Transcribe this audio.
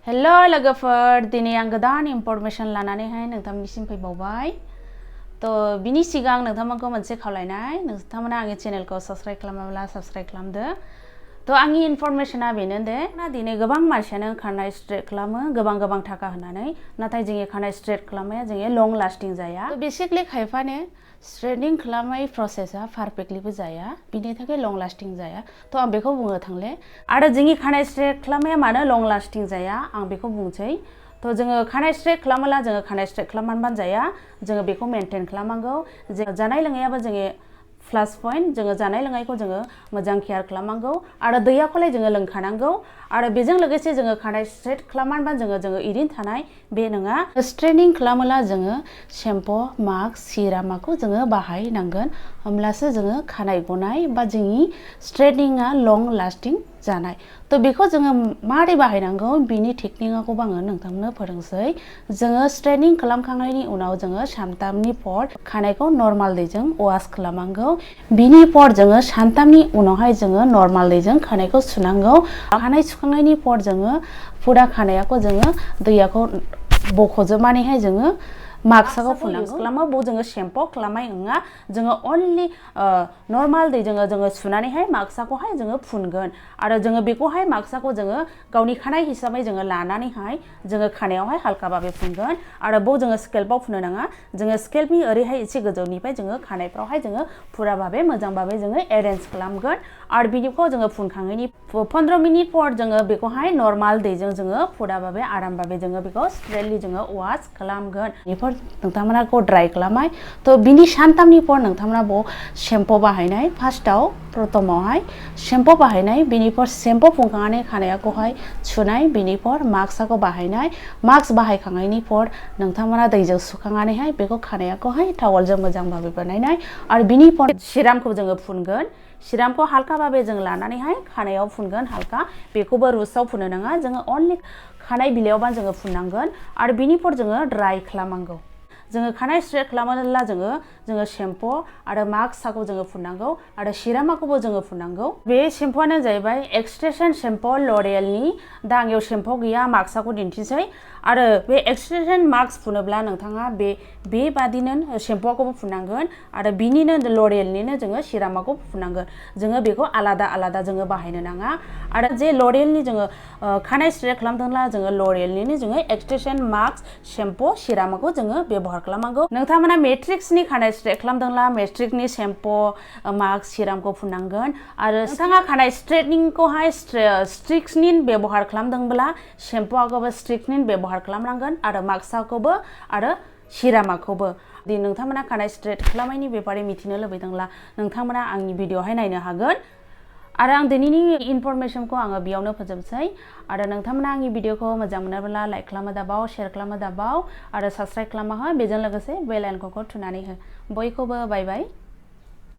hello लोगोफोर दिनै आं गोदान इनफरमेशन लानानैहाय नोंथांनिसिम फैबावबाय तो बिनि सिगां नोंथांमोनखौ मोनसे खावलायनाय नोंथांमोना आंनि चेनेलखौ साबस्क्राइब खालामाब्ला साबस्क्राइब खालामदो तो आंनि इनफरमेशना बेनो दे दिनै गोबां मानसियानो खानाय स्ट्रेट खालामो गोबां थाखा होनानै नाथाय जोंनि खानाय स्ट्रेट खालामनाया जोंनि लं लास्टिं जाया तो बेसिकली खायफाने स्ट्रेटिं खालामनाय प्रसेसा पारफेक्टलिबो जाया बिनि थाखाय लं लास्टिं जाया तो आं बेखौ बुंनो थांले आरो जोंनि खानाय स्ट्रेट खालामनाया मानो लं लास्टिं जाया आं बेखौ बुंसै तो जोङो खानाय स्ट्रेट खालामोला जोङो खानाय स्ट्रेट खालामनानैबानो जाया जोङो बेखौ मेनटेन खालामनांगौ जानाय लोंनायाबो जोंनि प्लस पॉइंट जोङो जानाय लोंनायखौ जोङो मोजां केयार खालामनांगौ आरो दैयाखौलाय जोङो लोंखानांगौ आरो बेजों लोगोसे जोङो खानाय स्ट्रेट खालामनानैबा जोङो इरिन थानाय बे नङा स्ट्रेटनिं खालामोला जोङो शेम्पू मास्क सिरामाखौ जोङो बाहायनांगोन होमब्लासो जोङो खानाय गनाय बा जोंनि स्ट्रेटनिंआ लं लास्टिं जानाय तो बेखौ जोङो मारै बाहायनांगौ बिनि टेकनिकखौ आङो नोंथांनो फोरोंसै जोङो स्ट्रेटनिं खालामखांनायनि उनाव जोङो सानथामनि पर खानायखौ नर्माल दैजों वाश खालामनांगौ बिनि पर जोङो सानथामनि उनावहाय जोङो नर्माल दैजों खानायखौ सुनांगौ खानाय सुखांनायनि पर जोङो फुरा खानायखौ जोङो दैयाखौ बख'जोबनानैहाय जोङो मास्कखौ फुननांगौ खालामो बो जोङो शेम्पू खालामनाय नङा जोङो अनलि नर्माल दैजों जोङो सुनानैहाय मास्कखौहाय जोङो फुनगोन आरो जोङो बेखौहाय मास्कखौ जोङो गावनि खानाय हिसाबै जोङो लानानैहाय जोङो खानायावहाय हालका भाबे फुनगोन आरो बो जोङो स्केल्पआव फुननो नाङा जोङो स्केल्पनि ओरैहाय एसे गोजौनिफ्राय जोङो खानायफ्रावहाय जोङो फुरा भाबे मोजां भाबे जोङो एरेन्ज खालामगोन आरो बिनिखौ जोङो फुनखांनायनि 15 मिनिट पर जोङो बेखौहाय नर्माल दैजों जोङो फुरा भाबे आराम भाबे जोङो बेखौ स्ट्रेटलि जोङो वाश खालामगोन बेफोर नोंथांमोना को ड्राई खालामबाय तो बिनि सानथामनि पर नोंथांमोना बो शेम्पू बाहायनाय फार्स्टआव प्रथमावहाय शेम्पू बाहायनाय बिनिपर शेम्पू फुनखांनानै खानायखौहाय सुनाय बिनिपर मास्कखौ बाहायनाय मास्क बाहायखांनायनि पर नोंथांमोना दैजों सुखांनानैहाय बेखौ खानायखौहाय टावलजों मोजां भाबे बानायनाय आरो बिनि पर सिरामखौ जोङो फुनगोन सिरामखौ हालका भाबे जों लानानैहाय खानायाव फुनगोन हालका बेखौबो रुसाव फुननो नाङा जोङो अनलि खानाय बिलाइयावबा जोङो फुननांगोन आरो बिनि पर जोङो ड्राई खालामनांगौ जोङो खानाय स्ट्रेट खालामोब्ला जोङो शेम्पू आरो मास्कखौ जोङो फुननांगौ आरो सिरामाखौबो जोङो फुननांगौ बे शेम्पूआनो जाहैबाय एक्सटेंशन शेम्पू ल'रियेलनि दा आंनियाव शेम्पू गैया मास्कखौ दिन्थिसै आरो बे एक्सटेंशन मास्क फुनोब्ला नोंथाङा बेबादिनो शेम्पूखौबो फुननांगोन आरो बिनिनो ल'रियेलनिनो जोङो सिरामाखौ फुननांगोन जोङो बेखौ आलादा जोङो बाहायनो नाङा आरो जे ल'रियेलनि जोङो खानाय स्ट्रेट खालामदोंब्ला जोङो ल'रियेलनिनो जोङो एक्सटेंशन मास्क शेम्पू सिरामाखौ जोङो व्यवहार खालामनांगौ नोंथांमोना मेट्रिक्सनि खानाय स्ट्रेट खालामदोंब्ला मेट्रिक्सनि शेम्पू मास्क सिरामखौ फुननांगोन आरो नोंथाङा खानाय स्ट्रेटनिंखौहाय स्ट्रिक्सनि व्यवहार खालामदोंब्ला शेम्पूखौबो स्ट्रिक्सनि व्यवहार खालामनांगोन आरो मास्कखौबो आरो सिरामाखौबो दि नोंथांमोना खानाय स्ट्रेट खालामनायनि बेपारै मिथिनो लुबैदोंब्ला नोंथांमोना आंनि भिडिअ'आवहाय नायनो हागोन आरो आं दिनैनि इनफरमेशनखौ आङो बेयावनो फोजोबसै आरो नोंथांमोना आंनि भिडिअ'खौ मोजां मोनोब्ला लाइक खालामनो दाबाव शेयार खालामनो दाबाव आरो साबस्क्राइब खालामना हो बेजों लोगोसे बेल आइकनखौ थुनानै हो बयखौबो बाय बाय